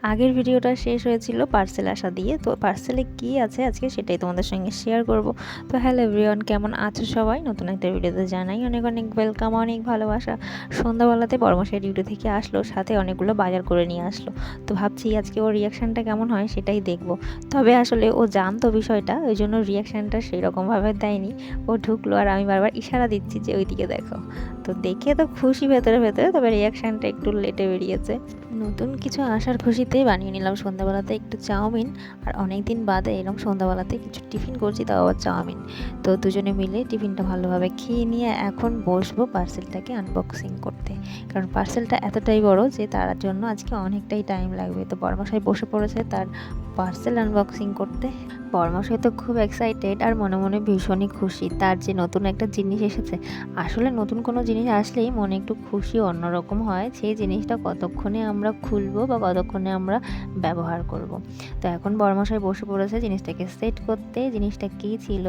আগের ভিডিওটা শেষ হয়েছিল পার্সেল আসা দিয়ে, তো পার্সেলে কি আছে আজকে সেটাই তোমাদের সঙ্গে শেয়ার করব। তো হ্যালো এভরিওয়ান, কেমন আছো সবাই? নতুন একটা ভিডিওতে জানাই অনেক অনেক ওয়েলকাম, অনেক ভালোবাসা। সন্ধ্যাবেলাতে বড়মশাই ডিউটি থেকে আসলো, সাথে অনেকগুলো বাজার করে নিয়ে আসলো। তো ভাবছি আজকে ওর রিয়াকশানটা কেমন হয় সেটাই দেখব। তবে আসলে ও জানতো বিষয়টা, ওই জন্য রিয়াকশানটা সেই রকমভাবে দেয়নি। ও ঢুকলো আর আমি বারবার ইশারা দিচ্ছি যে ওইদিকে দেখো। তো দেখে তো খুশি ভেতরে ভেতরে, তবে রিয়াকশানটা একটু লেটে বেরিয়েছে। নতুন কিছু আসার খুশিতেই বানিয়ে নিলাম সন্ধ্যাবেলাতে একটু চাউমিন। আর অনেক দিন বাদে এরকম সন্ধ্যাবেলাতে কিছু টিফিন করছি, তাও আবার চাউমিন। তো দুজনে মিলে টিফিনটা ভালোভাবে খেয়ে নিয়ে এখন বসবো পার্সেলটাকে আনবক্সিং করতে। কারণ পার্সেলটা এতটাই বড় যে তার জন্য আজকে অনেকটাই টাইম লাগবে। তো বড়মশাই বসে পড়েছে তার পার্সেল আনবক্সিং করতে। বড়মশাই তো খুব এক্সাইটেড আর মনে মনে ভীষণই খুশি তার যে নতুন একটা জিনিস এসেছে। আসলে নতুন কোনো জিনিস আসলেই মনে একটু খুশি অন্যরকম হয়, সেই জিনিসটা কতক্ষণে আমরা খুলবো বা কতক্ষণে আমরা ব্যবহার করব। তো এখন বড়মশাই বসে পড়েছে জিনিসটাকে সেট করতে। জিনিসটা কী ছিল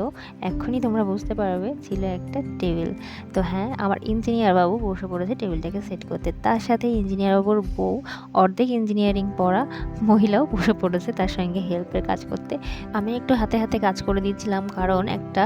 এক্ষুনি তোমরা বুঝতে পারবে, ছিল একটা টেবিল। তো হ্যাঁ, আমার ইঞ্জিনিয়ার বাবু বসে পড়েছে টেবিলটাকে সেট করতে, তার সাথে ইঞ্জিনিয়ার বাবুর বউ অর্ধেক ইঞ্জিনিয়ারিং পড়া মহিলাও বসে পড়েছে তার সঙ্গে হেল্পের কাজ করতে। আমি একটু হাতে হাতে কাজ করে দিচ্ছিলাম, কারণ একটা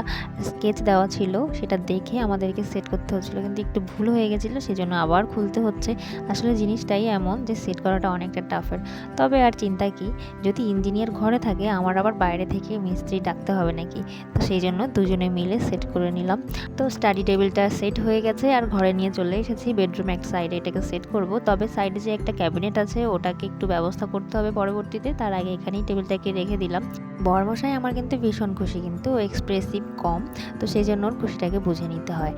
স্কেচ দেওয়া ছিল সেটা দেখে আমাদেরকে সেট করতে হচ্ছিলো, কিন্তু একটু ভুল হয়ে গেছিলো, সেজন্য আবার খুলতে হচ্ছে। আসলে জিনিসটাই এমন যে সেট করাটা অনেকটা টাফের। তবে আর চিন্তা কি, যদি ইঞ্জিনিয়ার ঘরে থাকে আমার আবার বাইরে থেকে মিস্ত্রি ডাকতে হবে নাকি। তো সেই জন্য দুজনে মিলে সেট করে নিলাম। তো স্টাডি টেবিলটা সেট হয়ে গেছে আর ঘরে নিয়ে চলে এসেছি। বেডরুম এক সাইডে এটাকে সেট করব, তবে সাইডে যে একটা ক্যাবিনেট আছে ওটাকে একটু ব্যবস্থা করতে হবে পরবর্তীতে। তার আগে এখানেই টেবিলটাকে রেখে দিলাম। বরমশাই আমার কিন্তু ভীষণ খুশি, কিন্তু এক্সপ্রেসিভ কম, তো সেই জন্য ওর খুশিটাকে বুঝে নিতে হয়।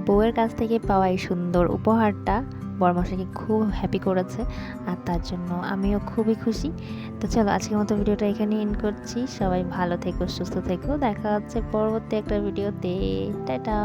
বউয়ের কাছ থেকে পাওয়া এই সুন্দর উপহারটা বরমশাইকে খুব হ্যাপি করেছে, আর তার জন্য আমিও খুবই খুশি। তো চলো আজকের মতো ভিডিওটা এখানে এন্ড করছি। সবাই ভালো থেকো, সুস্থ থেকো, দেখা হচ্ছে পরবর্তী একটা ভিডিওতে। টাটা।